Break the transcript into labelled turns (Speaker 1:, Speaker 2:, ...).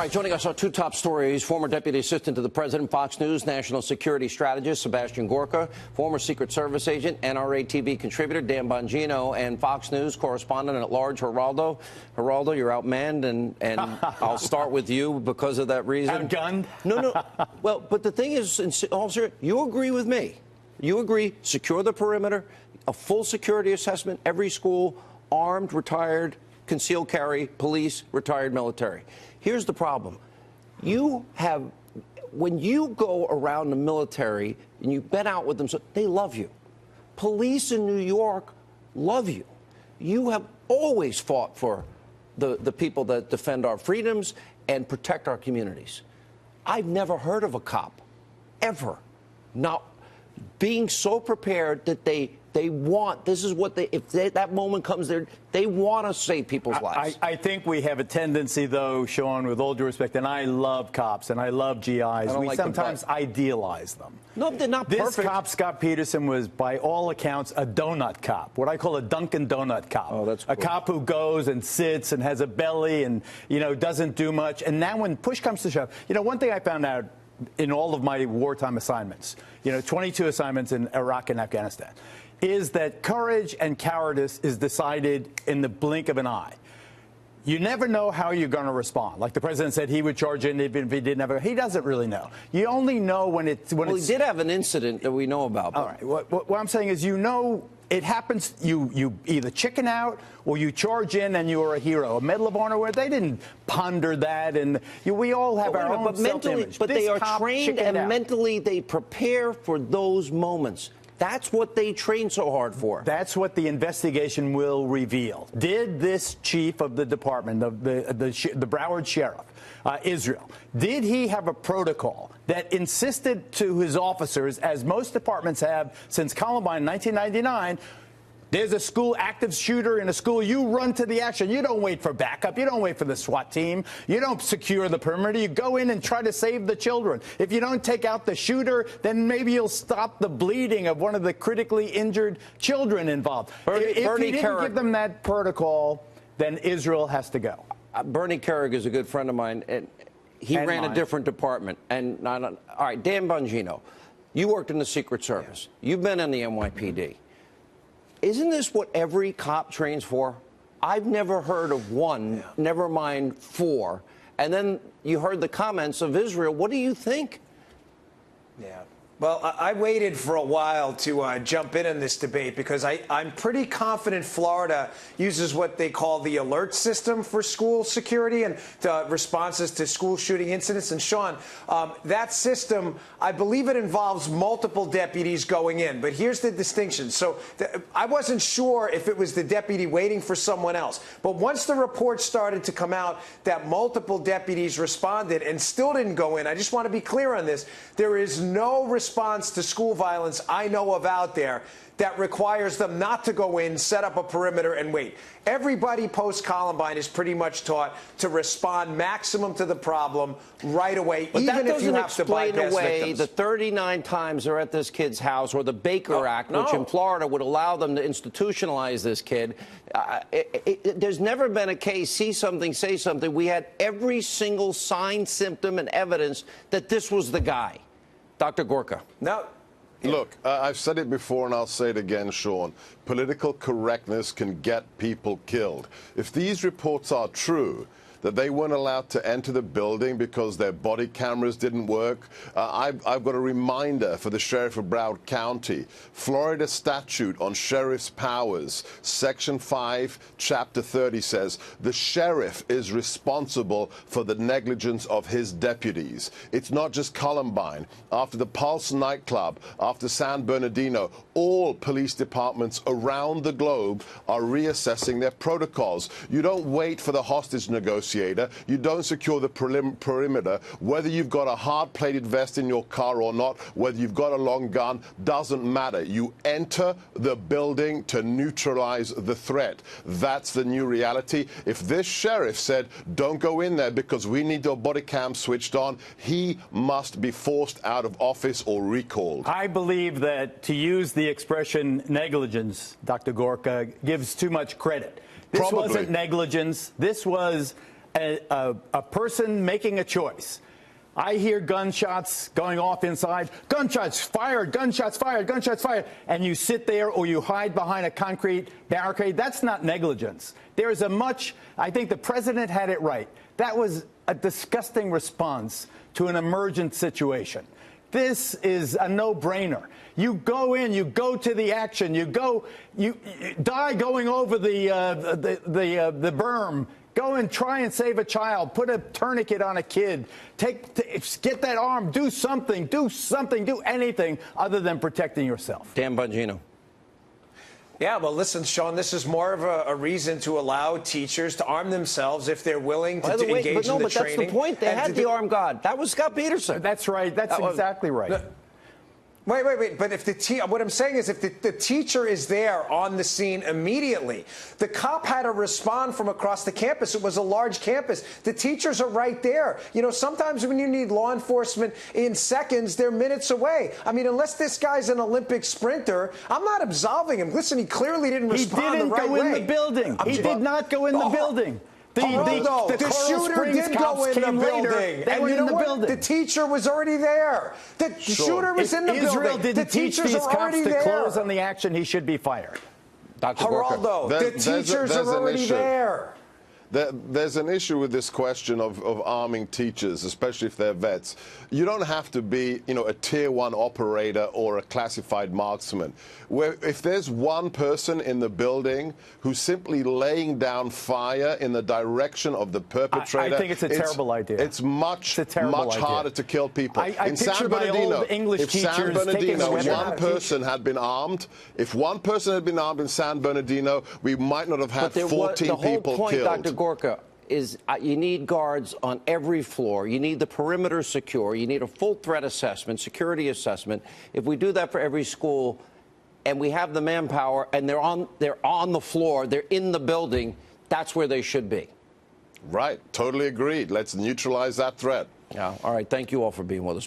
Speaker 1: All right, joining us are two top stories. Former Deputy Assistant to the President, Fox News National Security Strategist Sebastian Gorka, former Secret Service agent, NRA TV contributor Dan Bongino, and Fox News correspondent at large, Geraldo. Geraldo, you're outmanned, and I'll start with you because of that reason.
Speaker 2: Outgunned?
Speaker 1: No. Well, but the thing is, officer, you agree with me. You agree, secure the perimeter, a full security assessment, every school, armed, retired, concealed carry, police, retired military. Here's the problem. When you go around the military and you've been out with them, so they love you. Police in New York love you. You have always fought for the people that defend our freedoms and protect our communities. I've never heard of a cop, ever, not being so prepared that they want, this is what that moment comes there, they want to save people's lives.
Speaker 2: I think we have a tendency, though, Sean, with all due respect, and I love cops and I love GIs. We sometimes idealize them.
Speaker 1: No, they're not perfect.
Speaker 2: This cop, Scott Peterson, was, by all accounts, a donut cop, what I call a Dunkin' Donut cop.
Speaker 1: Oh, that's cool.
Speaker 2: A cop who goes and sits and has a belly and, doesn't do much. And now when push comes to shove, one thing I found out in all of my wartime assignments, 22 assignments in Iraq and Afghanistan, is that courage and cowardice is decided in the blink of an eye. You never know how you're going to respond. Like the president said, he would charge in even if he didn't have he doesn't really know. You only know when it's...
Speaker 1: Well, he did have an incident that we know about.
Speaker 2: All right. What I'm saying is, it happens, you either chicken out or you charge in and you're a hero. A Medal of Honor, where they didn't ponder that, and we all have our own self-image.
Speaker 1: But they are trained, and mentally they prepare for those moments. That's what they train so hard for.
Speaker 2: That's what the investigation will reveal. Did this chief of the department, the Broward sheriff, Israel, did he have a protocol that insisted to his officers, as most departments have since Columbine in 1999, there's a school active shooter in a school, you run to the action. You don't wait for backup. You don't wait for the SWAT team. You don't secure the perimeter. You go in and try to save the children. If you don't take out the shooter, then maybe you'll stop the bleeding of one of the critically injured children involved. If he didn't give them that protocol, then Israel has to go.
Speaker 1: Bernie Carrig is a good friend of mine, and he ran a different department. All right, Dan Bongino, you worked in the Secret Service. Yeah. You've been in the NYPD. Isn't this what every cop trains for? I've never heard of one, never mind four. And then you heard the comments of Israel. What do you think?
Speaker 3: Yeah. Well, I waited for a while to jump in this debate because I'm pretty confident Florida uses what they call the alert system for school security and responses to school shooting incidents. And, Sean, that system, I believe it involves multiple deputies going in. But here's the distinction. So I wasn't sure if it was the deputy waiting for someone else. But once the report started to come out that multiple deputies responded and still didn't go in, I just want to be clear on this. There is no response to school violence I know of out there that requires them not to go in, set up a perimeter, and wait. Everybody post-Columbine is pretty much taught to respond maximum to the problem right away,
Speaker 1: but
Speaker 3: even if you have to bypass
Speaker 1: away
Speaker 3: victims.
Speaker 1: The 39 times they're at this kid's house, or the Baker Act, which in Florida would allow them to institutionalize this kid. There's never been a case, see something, say something. We had every single sign, symptom, and evidence that this was the guy. Dr. Gorka.
Speaker 3: No.
Speaker 4: Look, I've said it before and I'll say it again, Sean. Political correctness can get people killed. If these reports are true, that they weren't allowed to enter the building because their body cameras didn't work. I've got a reminder for the sheriff of Broward County. Florida statute on sheriff's powers, Section 5, Chapter 30 says, the sheriff is responsible for the negligence of his deputies. It's not just Columbine. After the Pulse nightclub, after San Bernardino, all police departments around the globe are reassessing their protocols. You don't wait for the hostage negotiation. You don't secure the perimeter. Whether you've got a hard-plated vest in your car or not, whether you've got a long gun, doesn't matter. You enter the building to neutralize the threat. That's the new reality. If this sheriff said, don't go in there because we need your body cam switched on, he must be forced out of office or recalled.
Speaker 2: I believe that to use the expression negligence, Dr. Gorka, gives too much credit. This wasn't negligence. This was a person making a choice. I hear gunshots going off inside, gunshots fired, gunshots fired, gunshots fired, and you sit there or you hide behind a concrete barricade. That's not negligence. There is I think the president had it right. That was a disgusting response to an emergent situation. This is a no-brainer. You go in, you go to the action, you die going over the berm. Go and try and save a child. Put a tourniquet on a kid. Get that arm. Do something. Do anything other than protecting yourself.
Speaker 1: Dan Bongino.
Speaker 3: Yeah, well, listen, Sean, this is more of a reason to allow teachers to arm themselves if they're willing to engage in the training.
Speaker 1: But that's the point. They had the armed guard. That was Scott Peterson.
Speaker 2: That's right. That's exactly right.
Speaker 3: Wait. But if what I'm saying is if the teacher is there on the scene immediately, the cop had to respond from across the campus. It was a large campus. The teachers are right there. You know, sometimes when you need law enforcement in seconds, they're minutes away. I mean, unless this guy's an Olympic sprinter, I'm not absolving him. Listen, he clearly didn't respond the right way.
Speaker 2: He didn't go in the building. He did not go in the building.
Speaker 3: The shooter did go in the building.
Speaker 2: They were in the building.
Speaker 3: The teacher was already there. The shooter was in the building.
Speaker 2: Israel didn't teach these cops to close on the action. He should be fired.
Speaker 1: Dr.
Speaker 3: Geraldo, the teachers are already there.
Speaker 4: There's an issue with this question of arming teachers, especially if they're vets. You don't have to be, a tier 1 operator or a classified marksman. Where if there's one person in the building who's simply laying down fire in the direction of the perpetrator,
Speaker 2: I think it's a terrible idea.
Speaker 4: It's much harder to kill people.
Speaker 2: In San Bernardino, if San Bernardino,
Speaker 4: one person had been armed, if one person had been armed in San Bernardino, we might not have had 14 people killed.
Speaker 1: Dr. Gorka, is you need guards on every floor. You need the perimeter secure. You need a full threat assessment, security assessment. If we do that for every school and we have the manpower and they're on the floor, they're in the building, that's where they should be.
Speaker 4: Right. Totally agreed. Let's neutralize that threat.
Speaker 1: Yeah. All right. Thank you all for being with us.